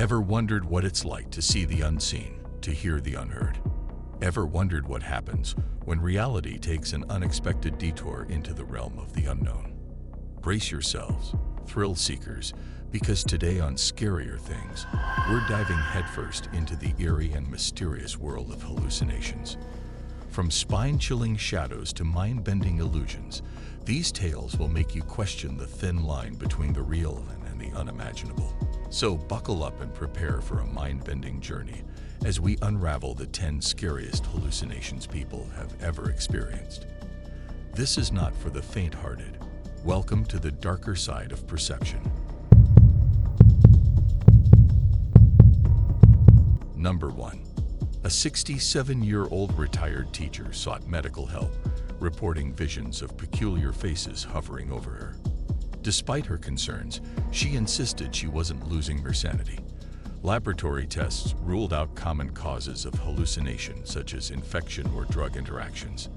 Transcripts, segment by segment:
Ever wondered what it's like to see the unseen, to hear the unheard? Ever wondered what happens when reality takes an unexpected detour into the realm of the unknown? Brace yourselves, thrill seekers, because today on Scarier Things, we're diving headfirst into the eerie and mysterious world of hallucinations. From spine-chilling shadows to mind-bending illusions, these tales will make you question the thin line between the real and the unimaginable. So buckle up and prepare for a mind-bending journey as we unravel the 10 scariest hallucinations people have ever experienced. This is not for the faint-hearted. Welcome to the darker side of perception. Number 1. A 67-year-old retired teacher sought medical help, reporting visions of peculiar faces hovering over her. Despite her concerns, she insisted she wasn't losing her sanity. Laboratory tests ruled out common causes of hallucination, such as infection or drug interactions.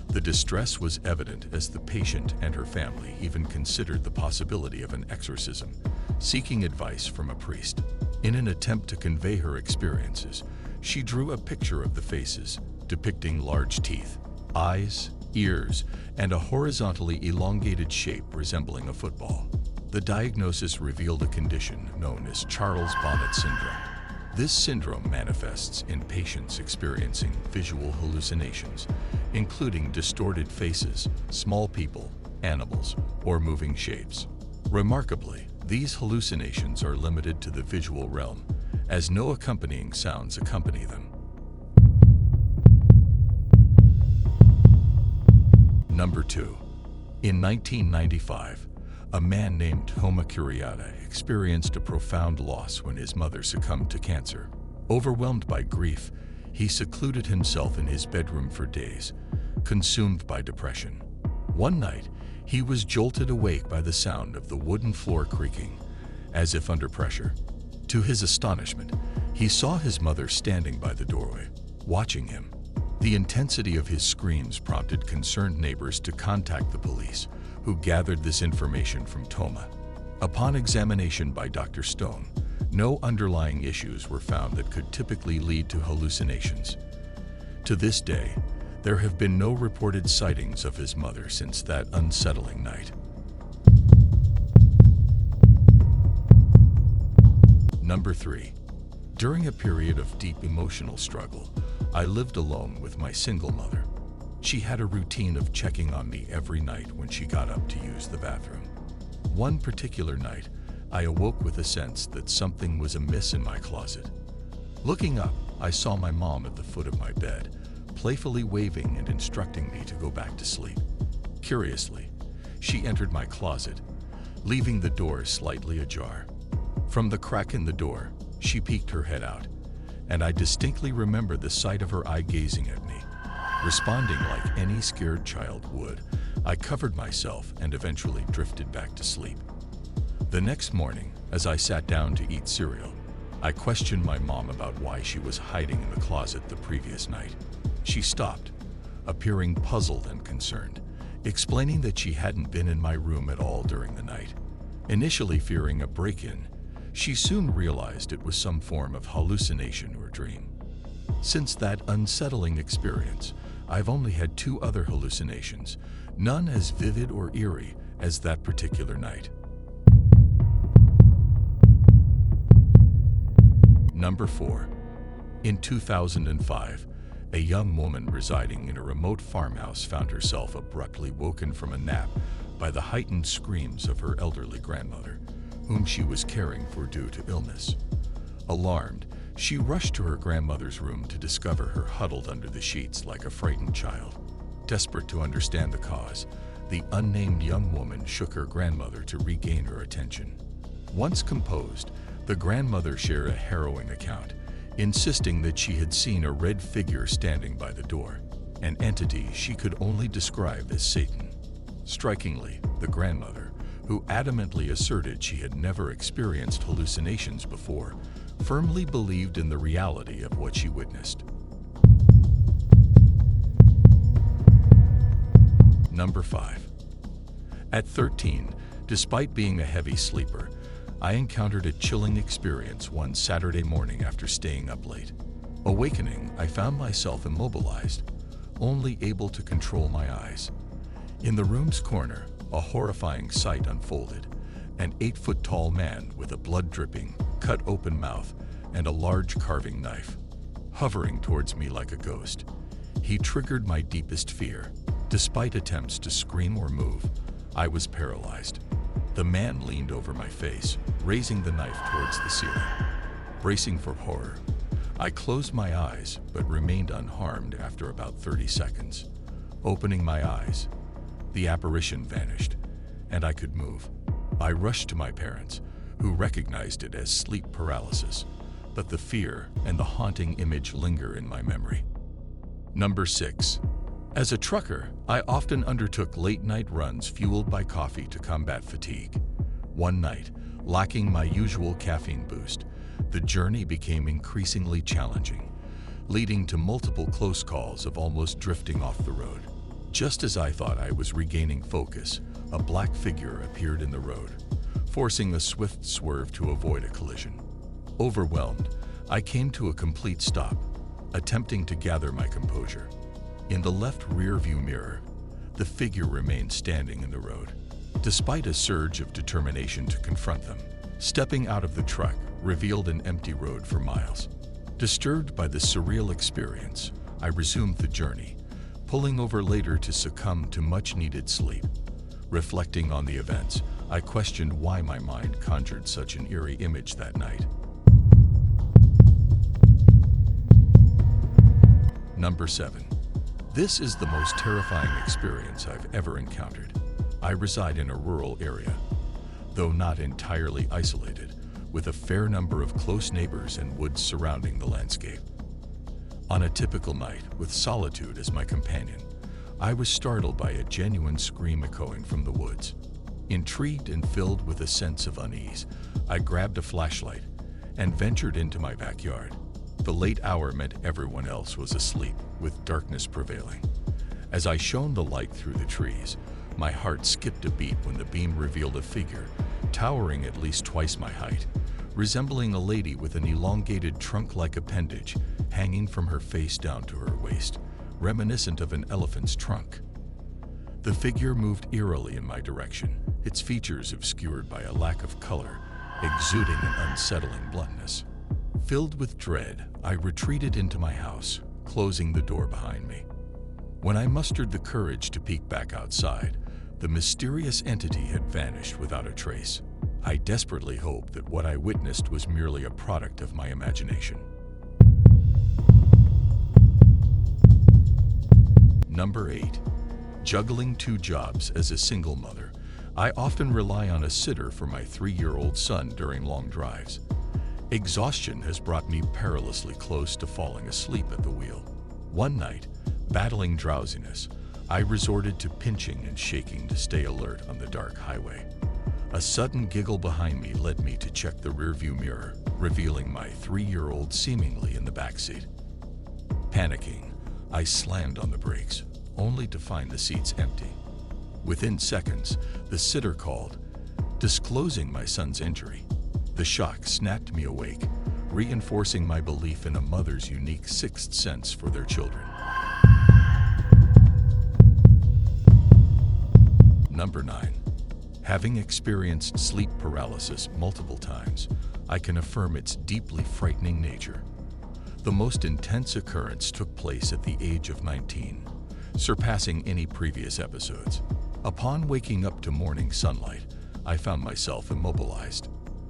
The distress was evident as the patient and her family even considered the possibility of an exorcism, seeking advice from a priest. In an attempt to convey her experiences, she drew a picture of the faces, depicting large teeth, eyes, ears, and a horizontally elongated shape resembling a football. The diagnosis revealed a condition known as Charles Bonnet Syndrome. This syndrome manifests in patients experiencing visual hallucinations, including distorted faces, small people, animals, or moving shapes. Remarkably, these hallucinations are limited to the visual realm, as no accompanying sounds accompany them. Number 2. In 1995, a man named Toma experienced a profound loss when his mother succumbed to cancer. Overwhelmed by grief, he secluded himself in his bedroom for days, consumed by depression. One night, he was jolted awake by the sound of the wooden floor creaking, as if under pressure. To his astonishment, he saw his mother standing by the doorway, watching him. The intensity of his screams prompted concerned neighbors to contact the police, who gathered this information from Toma. Upon examination by Dr. Stone, no underlying issues were found that could typically lead to hallucinations. To this day, there have been no reported sightings of his mother since that unsettling night. Number 3. During a period of deep emotional struggle, I lived alone with my single mother. She had a routine of checking on me every night when she got up to use the bathroom. One particular night, I awoke with a sense that something was amiss in my closet. Looking up, I saw my mom at the foot of my bed, playfully waving and instructing me to go back to sleep. Curiously, she entered my closet, leaving the door slightly ajar. From the crack in the door, she peeked her head out, and I distinctly remember the sight of her eye gazing at me. Responding like any scared child would, I covered myself and eventually drifted back to sleep. The next morning, as I sat down to eat cereal, I questioned my mom about why she was hiding in the closet the previous night. She stopped, appearing puzzled and concerned, explaining that she hadn't been in my room at all during the night. Initially fearing a break-in, she soon realized it was some form of hallucination or dream. Since that unsettling experience, I've only had 2 other hallucinations, none as vivid or eerie as that particular night. Number 4. In 2005, a young woman residing in a remote farmhouse found herself abruptly woken from a nap by the heightened screams of her elderly grandmother, whom she was caring for due to illness. Alarmed, she rushed to her grandmother's room to discover her huddled under the sheets like a frightened child. Desperate to understand the cause, the unnamed young woman shook her grandmother to regain her attention. Once composed, the grandmother shared a harrowing account, insisting that she had seen a red figure standing by the door, an entity she could only describe as Satan. Strikingly, the grandmother, who adamantly asserted she had never experienced hallucinations before, firmly believed in the reality of what she witnessed. Number 5. At 13, despite being a heavy sleeper, I encountered a chilling experience one Saturday morning after staying up late. Awakening, I found myself immobilized, only able to control my eyes. In the room's corner, a horrifying sight unfolded. An 8-foot-tall man with a blood-dripping, cut-open mouth and a large carving knife, hovering towards me like a ghost. He triggered my deepest fear. Despite attempts to scream or move, I was paralyzed. The man leaned over my face, raising the knife towards the ceiling. Bracing for horror, I closed my eyes but remained unharmed after about 30 seconds. Opening my eyes, the apparition vanished, and I could move. I rushed to my parents, who recognized it as sleep paralysis, but the fear and the haunting image linger in my memory. Number 6. As a trucker, I often undertook late-night runs fueled by coffee to combat fatigue. One night, lacking my usual caffeine boost, the journey became increasingly challenging, leading to multiple close calls of almost drifting off the road. Just as I thought I was regaining focus, a black figure appeared in the road, forcing a swift swerve to avoid a collision. Overwhelmed, I came to a complete stop, attempting to gather my composure. In the left rear-view mirror, the figure remained standing in the road. Despite a surge of determination to confront them, stepping out of the truck revealed an empty road for miles. Disturbed by the surreal experience, I resumed the journey, pulling over later to succumb to much-needed sleep. Reflecting on the events, I questioned why my mind conjured such an eerie image that night. Number 7. This is the most terrifying experience I've ever encountered. I reside in a rural area, though not entirely isolated, with a fair number of close neighbors and woods surrounding the landscape. On a typical night, with solitude as my companion, I was startled by a genuine scream echoing from the woods. Intrigued and filled with a sense of unease, I grabbed a flashlight and ventured into my backyard. The late hour meant everyone else was asleep, with darkness prevailing. As I shone the light through the trees, my heart skipped a beat when the beam revealed a figure, towering at least twice my height, resembling a lady with an elongated trunk-like appendage hanging from her face down to her waist, reminiscent of an elephant's trunk. The figure moved eerily in my direction, its features obscured by a lack of color, exuding an unsettling bluntness. Filled with dread, I retreated into my house, closing the door behind me. When I mustered the courage to peek back outside, the mysterious entity had vanished without a trace. I desperately hoped that what I witnessed was merely a product of my imagination. Number 8. Juggling 2 jobs as a single mother, I often rely on a sitter for my 3-year-old son during long drives. Exhaustion has brought me perilously close to falling asleep at the wheel. One night, battling drowsiness, I resorted to pinching and shaking to stay alert on the dark highway. A sudden giggle behind me led me to check the rearview mirror, revealing my 3-year-old seemingly in the backseat. Panicking, I slammed on the brakes, only to find the seats empty. Within seconds, the sitter called, disclosing my son's injury. The shock snapped me awake, reinforcing my belief in a mother's unique sixth sense for their children. Number 9. Having experienced sleep paralysis multiple times, I can affirm its deeply frightening nature. The most intense occurrence took place at the age of 19, surpassing any previous episodes. Upon waking up to morning sunlight, I found myself immobilized.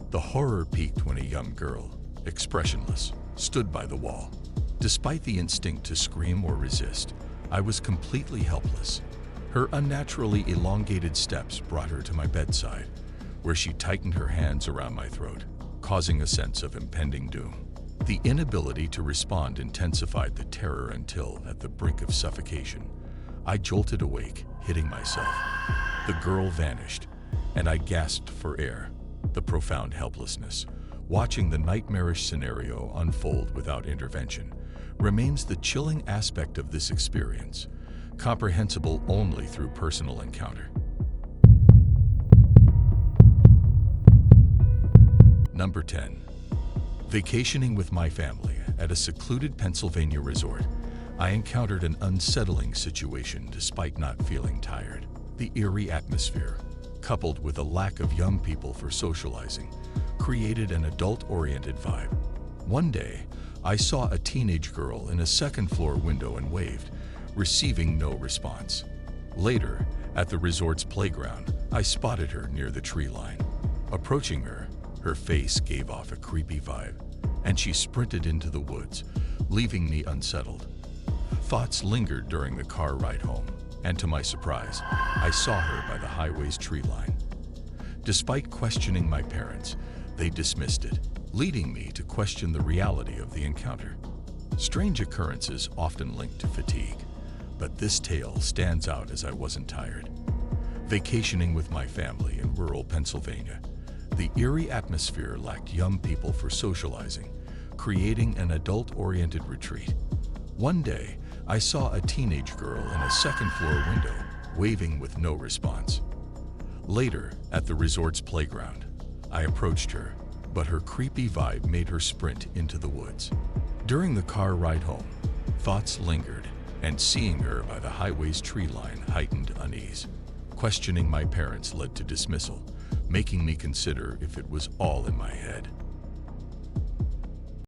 The horror peaked when a young girl, expressionless, stood by the wall. Despite the instinct to scream or resist, I was completely helpless. Her unnaturally elongated steps brought her to my bedside, where she tightened her hands around my throat, causing a sense of impending doom. The inability to respond intensified the terror until, at the brink of suffocation, I jolted awake, hitting myself. The girl vanished, and I gasped for air. The profound helplessness, watching the nightmarish scenario unfold without intervention, remains the chilling aspect of this experience, comprehensible only through personal encounter. Number 10. Vacationing with my family at a secluded Pennsylvania resort, I encountered an unsettling situation despite not feeling tired. The eerie atmosphere, coupled with a lack of young people for socializing, created an adult-oriented vibe. One day, I saw a teenage girl in a second-floor window and waved, receiving no response. Later, at the resort's playground, I spotted her near the tree line. Approaching her, her face gave off a creepy vibe, and she sprinted into the woods, leaving me unsettled. Thoughts lingered during the car ride home, and to my surprise, I saw her by the highway's tree line. Despite questioning my parents, they dismissed it, leading me to question the reality of the encounter. Strange occurrences often linked to fatigue, but this tale stands out as I wasn't tired. Vacationing with my family in rural Pennsylvania, the eerie atmosphere lacked young people for socializing, creating an adult-oriented retreat. One day, I saw a teenage girl in a second-floor window, waving with no response. Later, at the resort's playground, I approached her, but her creepy vibe made her sprint into the woods. During the car ride home, thoughts lingered, and seeing her by the highway's tree line heightened unease. Questioning my parents led to dismissal, making me consider if it was all in my head.